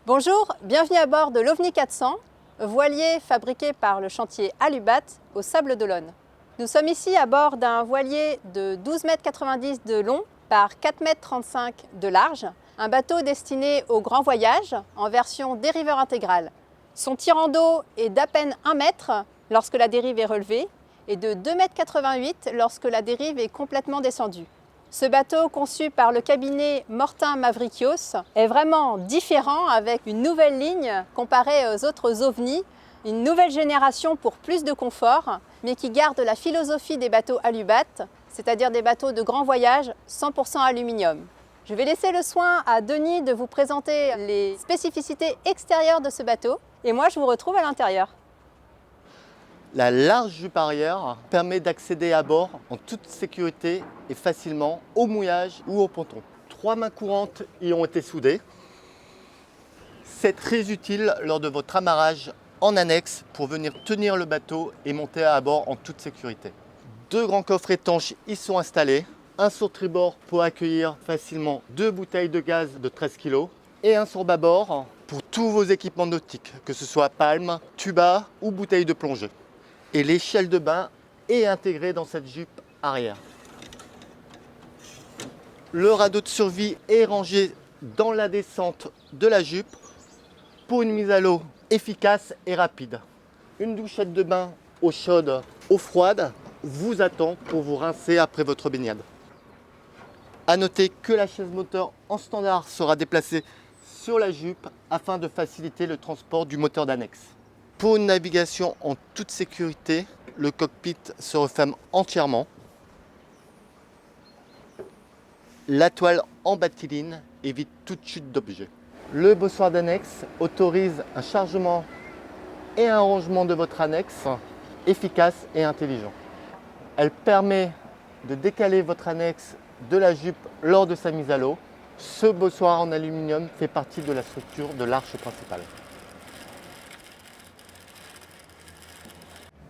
Bonjour, bienvenue à bord de l'OVNI 400, voilier fabriqué par le chantier Alubat aux Sables d'Olonne. Nous sommes ici à bord d'un voilier de 12,90 m de long par 4,35 m de large, un bateau destiné au grand voyage en version dériveur intégral. Son tirant d'eau est d'à peine 1 mètre lorsque la dérive est relevée et de 2,88 m lorsque la dérive est complètement descendue. Ce bateau, conçu par le cabinet Mortin Mavrikios, est vraiment différent avec une nouvelle ligne comparée aux autres ovnis, une nouvelle génération pour plus de confort, mais qui garde la philosophie des bateaux Alubat, c'est-à-dire des bateaux de grand voyage 100% aluminium. Je vais laisser le soin à Denis de vous présenter les spécificités extérieures de ce bateau, et moi je vous retrouve à l'intérieur. La large jupe arrière permet d'accéder à bord en toute sécurité et facilement au mouillage ou au ponton. 3 mains courantes y ont été soudées. C'est très utile lors de votre amarrage en annexe pour venir tenir le bateau et monter à bord en toute sécurité. 2 grands coffres étanches y sont installés. Un sur tribord pour accueillir facilement 2 bouteilles de gaz de 13 kg et un sur bâbord pour tous vos équipements nautiques, que ce soit palme, tuba ou bouteilles de plongée. Et l'échelle de bain est intégrée dans cette jupe arrière. Le radeau de survie est rangé dans la descente de la jupe pour une mise à l'eau efficace et rapide. Une douchette de bain eau chaude, eau froide vous attend pour vous rincer après votre baignade. A noter que la chaise moteur en standard sera déplacée sur la jupe afin de faciliter le transport du moteur d'annexe. Pour une navigation en toute sécurité, le cockpit se referme entièrement. La toile en batiline évite toute chute d'objet. Le bossoir d'annexe autorise un chargement et un rangement de votre annexe efficace et intelligent. Elle permet de décaler votre annexe de la jupe lors de sa mise à l'eau. Ce bossoir en aluminium fait partie de la structure de l'arche principale.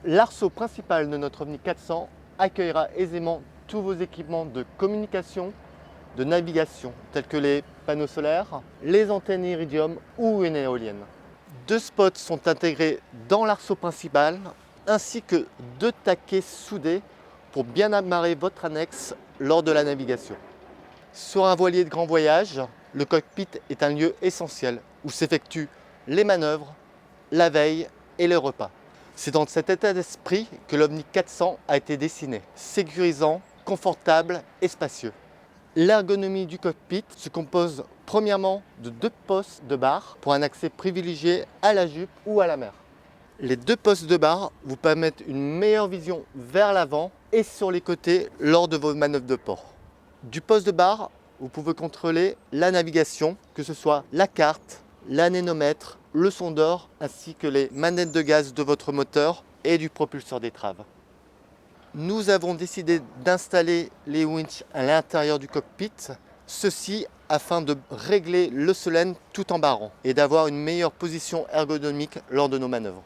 L'arceau principal de notre OVNI 400 accueillera aisément tous vos équipements de communication, de navigation, tels que les panneaux solaires, les antennes iridium ou une éolienne. 2 spots sont intégrés dans l'arceau principal, ainsi que 2 taquets soudés pour bien amarrer votre annexe lors de la navigation. Sur un voilier de grand voyage, le cockpit est un lieu essentiel où s'effectuent les manœuvres, la veille et le repas. C'est dans cet état d'esprit que l'OVNI 400 a été dessiné, sécurisant, confortable et spacieux. L'ergonomie du cockpit se compose premièrement de 2 postes de barre pour un accès privilégié à la jupe ou à la mer. Les 2 postes de barre vous permettent une meilleure vision vers l'avant et sur les côtés lors de vos manœuvres de port. Du poste de barre, vous pouvez contrôler la navigation, que ce soit la carte, l'anémomètre, le sondeur ainsi que les manettes de gaz de votre moteur et du propulseur d'étrave. Nous avons décidé d'installer les winches à l'intérieur du cockpit, ceci afin de régler le solène tout en barrant et d'avoir une meilleure position ergonomique lors de nos manœuvres.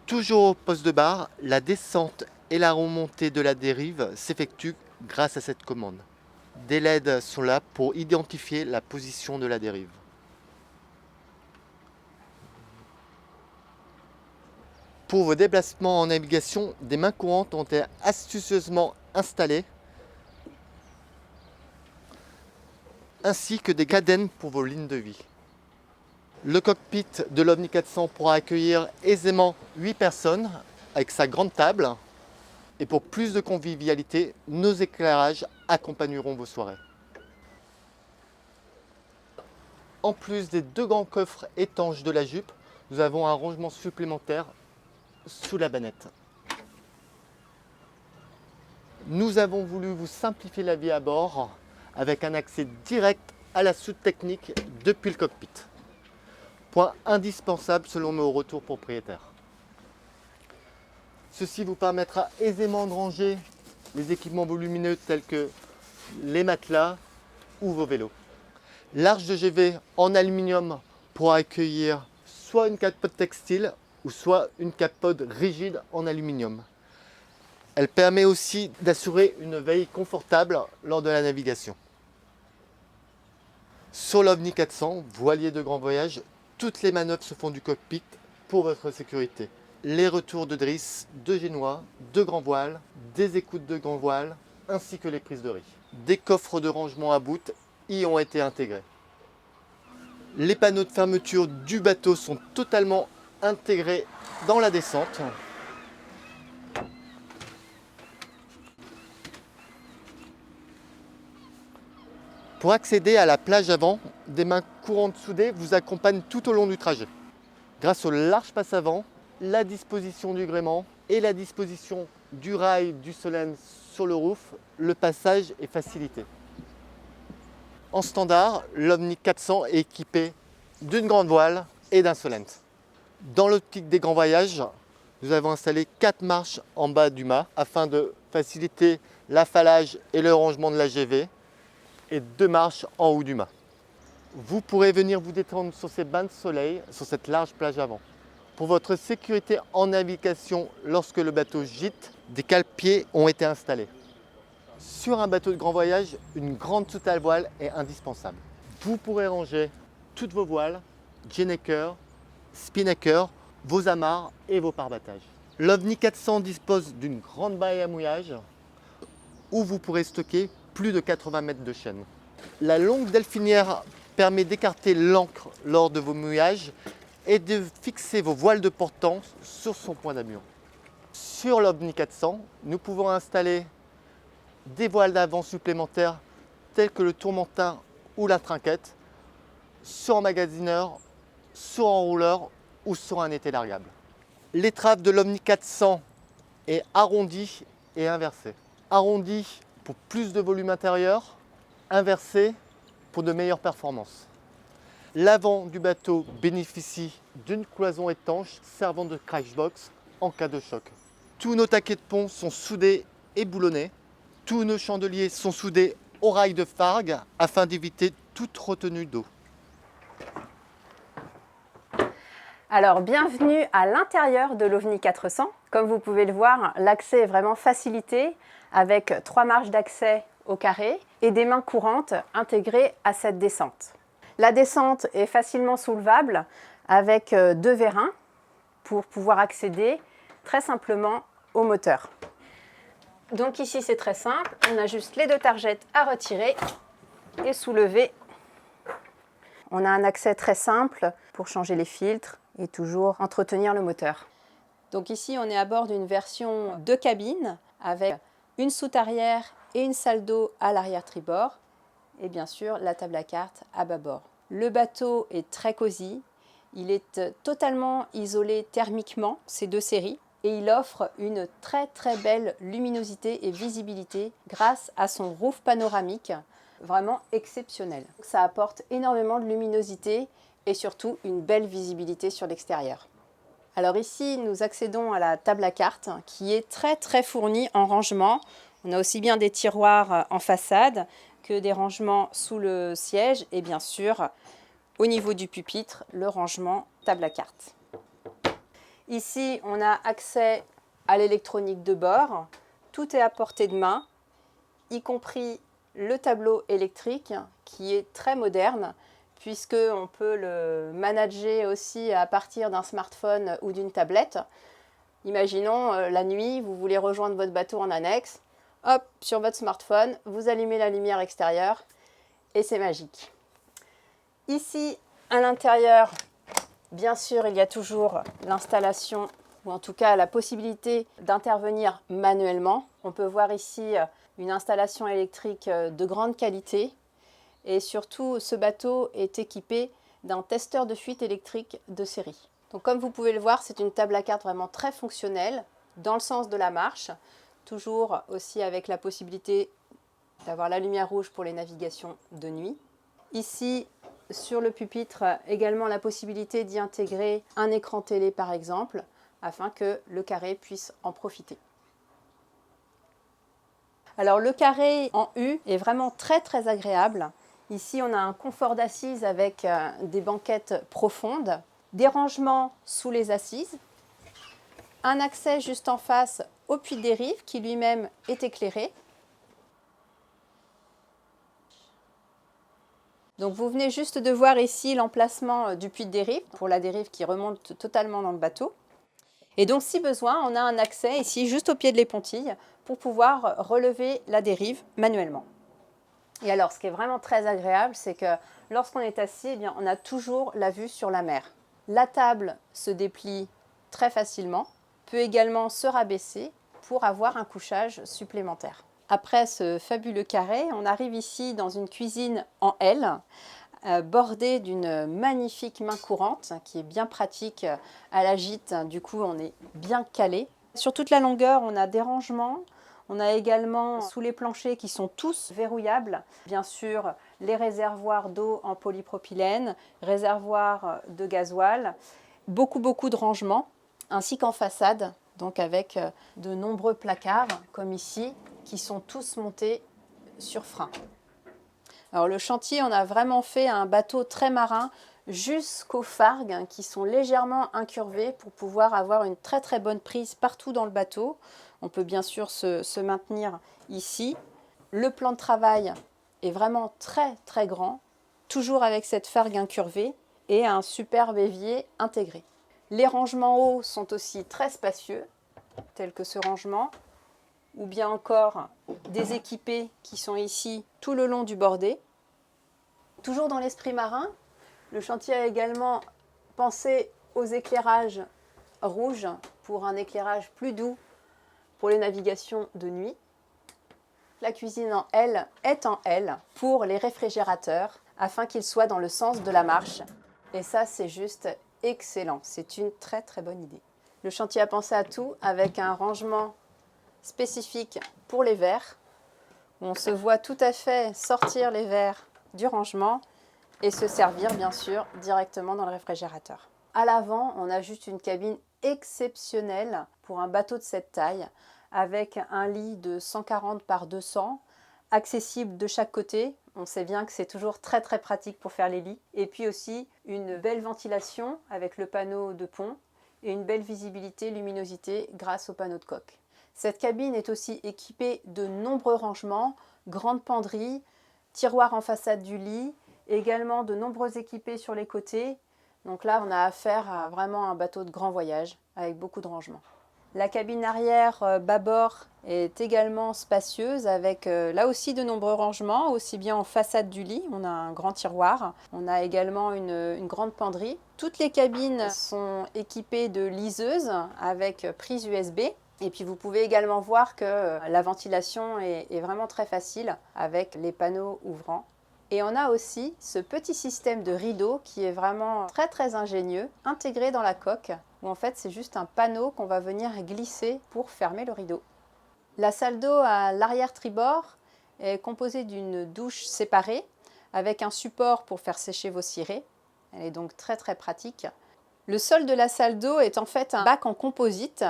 Toujours au poste de barre, la descente et la remontée de la dérive s'effectuent grâce à cette commande. Des LED sont là pour identifier la position de la dérive. Pour vos déplacements en navigation, des mains courantes ont été astucieusement installées, ainsi que des cadennes pour vos lignes de vie. Le cockpit de l'OVNI 400 pourra accueillir aisément 8 personnes avec sa grande table. Et pour plus de convivialité, nos éclairages accompagneront vos soirées. En plus des 2 grands coffres étanches de la jupe, nous avons un rangement supplémentaire sous la bannette. Nous avons voulu vous simplifier la vie à bord avec un accès direct à la soute technique depuis le cockpit. Point indispensable selon nos retours propriétaires. Ceci vous permettra aisément de ranger les équipements volumineux tels que les matelas ou vos vélos. L'arche de GV en aluminium pour accueillir soit une capote textile ou soit une capote rigide en aluminium. Elle permet aussi d'assurer une veille confortable lors de la navigation. Sur l'OVNI 400, voilier de grand voyage, Toutes les manœuvres se font du cockpit pour votre sécurité. Les retours de drisse, de génois, de grand voile, des écoutes de grand voile, ainsi que les prises de riz. Des coffres de rangement à bout y ont été intégrés. Les panneaux de fermeture du bateau sont totalement intégrés dans la descente. Pour accéder à la plage avant, des mains courantes soudées vous accompagnent tout au long du trajet. Grâce au large passe avant, la disposition du gréement et la disposition du rail du solène sur le roof, le passage est facilité. En standard, l'Ovni 400 est équipé d'une grande voile et d'un solène. Dans l'optique des grands voyages, nous avons installé 4 marches en bas du mât afin de faciliter l'affalage et le rangement de la GV et 2 marches en haut du mât. Vous pourrez venir vous détendre sur ces bains de soleil sur cette large plage avant. Pour votre sécurité en navigation lorsque le bateau gîte, des cale-pieds ont été installés. Sur un bateau de grand voyage, une grande soute à voile est indispensable. Vous pourrez ranger toutes vos voiles, gennaker, spinnaker, vos amarres et vos pare-battages. L'Ovni 400 dispose d'une grande baille à mouillage où vous pourrez stocker plus de 80 mètres de chaîne. La longue delphinière permet d'écarter l'ancre lors de vos mouillages et de fixer vos voiles de portance sur son point d'amure. Sur l'Ovni 400, nous pouvons installer des voiles d'avant supplémentaires telles que le tourmentin ou la trinquette sur emmagasineur, sur enrouleur ou sur un étai largable. L'étrave de l'Ovni 400 est arrondie et inversée. Arrondie pour plus de volume intérieur, inversée pour de meilleures performances. L'avant du bateau bénéficie d'une cloison étanche servant de crashbox en cas de choc. Tous nos taquets de pont sont soudés et boulonnés. Tous nos chandeliers sont soudés au rail de Fargue afin d'éviter toute retenue d'eau. Alors, bienvenue à l'intérieur de l'Ovni 400. Comme vous pouvez le voir, l'accès est vraiment facilité avec 3 marches d'accès au carré et des mains courantes intégrées à cette descente. La descente est facilement soulevable avec 2 vérins pour pouvoir accéder très simplement au moteur. Donc ici c'est très simple, on a juste les 2 targettes à retirer et soulever. On a un accès très simple pour changer les filtres et toujours entretenir le moteur. Donc ici on est à bord d'une version 2 cabines avec une soute arrière et une salle d'eau à l'arrière-tribord et bien sûr la table à cartes à bâbord. Le bateau est très cosy, il est totalement isolé thermiquement, ces 2 séries, et il offre une très belle luminosité et visibilité grâce à son roof panoramique vraiment exceptionnel. Ça apporte énormément de luminosité et surtout une belle visibilité sur l'extérieur. Alors ici, nous accédons à la table à cartes qui est très fournie en rangement. On a aussi bien des tiroirs en façade que des rangements sous le siège et bien sûr, au niveau du pupitre, le rangement table à cartes. Ici, on a accès à l'électronique de bord. Tout est à portée de main, y compris le tableau électrique qui est très moderne puisqu'on peut le manager aussi à partir d'un smartphone ou d'une tablette. Imaginons la nuit, vous voulez rejoindre votre bateau en annexe. Hop, sur votre smartphone, vous allumez la lumière extérieure et c'est magique. Ici, à l'intérieur, bien sûr, il y a toujours l'installation ou en tout cas la possibilité d'intervenir manuellement. On peut voir ici une installation électrique de grande qualité et surtout ce bateau est équipé d'un testeur de fuite électrique de série. Donc comme vous pouvez le voir, c'est une table à cartes vraiment très fonctionnelle dans le sens de la marche, toujours aussi avec la possibilité d'avoir la lumière rouge pour les navigations de nuit. Ici, sur le pupitre, également la possibilité d'y intégrer un écran télé par exemple, afin que le carré puisse en profiter. Alors le carré en U est vraiment très agréable. Ici on a un confort d'assise avec des banquettes profondes, des rangements sous les assises, un accès juste en face au puits de dérive qui lui-même est éclairé. Donc vous venez juste de voir ici l'emplacement du puits de dérive, pour la dérive qui remonte totalement dans le bateau. Et donc si besoin, on a un accès ici, juste au pied de l'épontille, pour pouvoir relever la dérive manuellement. Et alors, ce qui est vraiment très agréable, c'est que lorsqu'on est assis, eh bien, on a toujours la vue sur la mer. La table se déplie très facilement, peut également se rabaisser pour avoir un couchage supplémentaire. Après ce fabuleux carré, on arrive ici dans une cuisine en L, bordée d'une magnifique main courante qui est bien pratique à la gîte. Du coup, on est bien calé. Sur toute la longueur, on a des rangements. On a également sous les planchers qui sont tous verrouillables. Bien sûr, les réservoirs d'eau en polypropylène, réservoirs de gasoil, beaucoup de rangements, ainsi qu'en façade, donc avec de nombreux placards, comme ici, qui sont tous montés sur frein. Alors le chantier, on a vraiment fait un bateau très marin jusqu'aux fargues qui sont légèrement incurvées pour pouvoir avoir une très bonne prise partout dans le bateau. On peut bien sûr se maintenir ici. Le plan de travail est vraiment très grand, toujours avec cette fargue incurvée et un superbe évier intégré. Les rangements hauts sont aussi très spacieux, tels que ce rangement, ou bien encore des équipés qui sont ici tout le long du bordé. Toujours dans l'esprit marin, le chantier a également pensé aux éclairages rouges pour un éclairage plus doux pour les navigations de nuit. La cuisine en L est en L pour les réfrigérateurs afin qu'ils soient dans le sens de la marche. Et ça, c'est juste excellent. C'est une très bonne idée. Le chantier a pensé à tout avec un rangement spécifique pour les verres. On se voit tout à fait sortir les verres du rangement et se servir bien sûr directement dans le réfrigérateur. À l'avant, on a juste une cabine exceptionnelle pour un bateau de cette taille avec un lit de 140 par 200, accessible de chaque côté. On sait bien que c'est toujours très pratique pour faire les lits. Et puis aussi une belle ventilation avec le panneau de pont et une belle visibilité, luminosité grâce au panneau de coque. Cette cabine est aussi équipée de nombreux rangements, grandes penderies, tiroirs en façade du lit, également de nombreux équipés sur les côtés. Donc là, on a affaire à vraiment un bateau de grand voyage avec beaucoup de rangements. La cabine arrière bâbord est également spacieuse avec là aussi de nombreux rangements, aussi bien en façade du lit, on a un grand tiroir, on a également une grande penderie. Toutes les cabines sont équipées de liseuses avec prise USB. Et puis vous pouvez également voir que la ventilation est vraiment très facile avec les panneaux ouvrants. Et on a aussi ce petit système de rideau qui est vraiment très ingénieux, intégré dans la coque, où en fait c'est juste un panneau qu'on va venir glisser pour fermer le rideau. La salle d'eau à l'arrière tribord est composée d'une douche séparée avec un support pour faire sécher vos cirés. Elle est donc très pratique. Le sol de la salle d'eau est en fait un bac en composite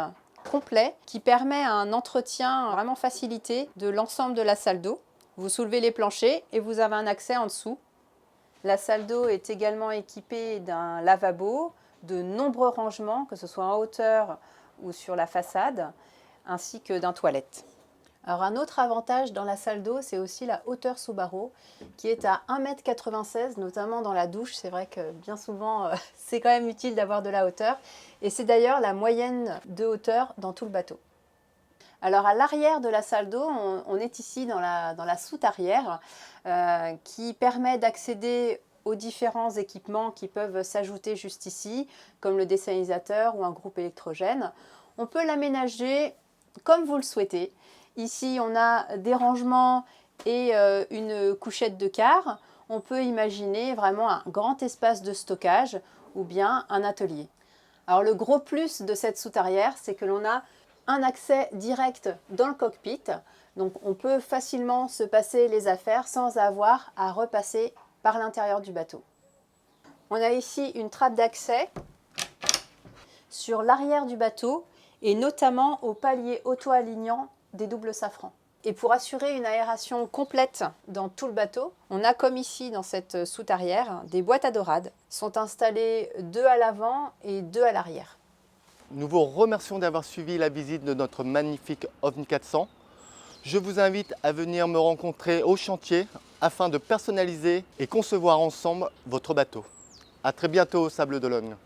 complet qui permet un entretien vraiment facilité de l'ensemble de la salle d'eau. Vous soulevez les planchers et vous avez un accès en dessous. La salle d'eau est également équipée d'un lavabo, de nombreux rangements, que ce soit en hauteur ou sur la façade, ainsi que d'un toilette. Alors un autre avantage dans la salle d'eau, c'est aussi la hauteur sous barreau, qui est à 1,96 m, notamment dans la douche. C'est vrai que bien souvent, c'est quand même utile d'avoir de la hauteur. Et c'est d'ailleurs la moyenne de hauteur dans tout le bateau. Alors à l'arrière de la salle d'eau, on est ici dans la soute arrière qui permet d'accéder aux différents équipements qui peuvent s'ajouter juste ici, comme le dessalinisateur ou un groupe électrogène. On peut l'aménager comme vous le souhaitez. Ici, on a des rangements et une couchette de quart. On peut imaginer vraiment un grand espace de stockage ou bien un atelier. Alors le gros plus de cette soute arrière, c'est que l'on a un accès direct dans le cockpit. Donc on peut facilement se passer les affaires sans avoir à repasser par l'intérieur du bateau. On a ici une trappe d'accès sur l'arrière du bateau et notamment au palier auto-alignant des doubles safrans. Et pour assurer une aération complète dans tout le bateau, on a comme ici dans cette soute arrière, des boîtes à dorade. Sont installées 2 à l'avant et 2 à l'arrière. Nous vous remercions d'avoir suivi la visite de notre magnifique OVNI 400. Je vous invite à venir me rencontrer au chantier afin de personnaliser et concevoir ensemble votre bateau. À très bientôt au Sable d'Olonne.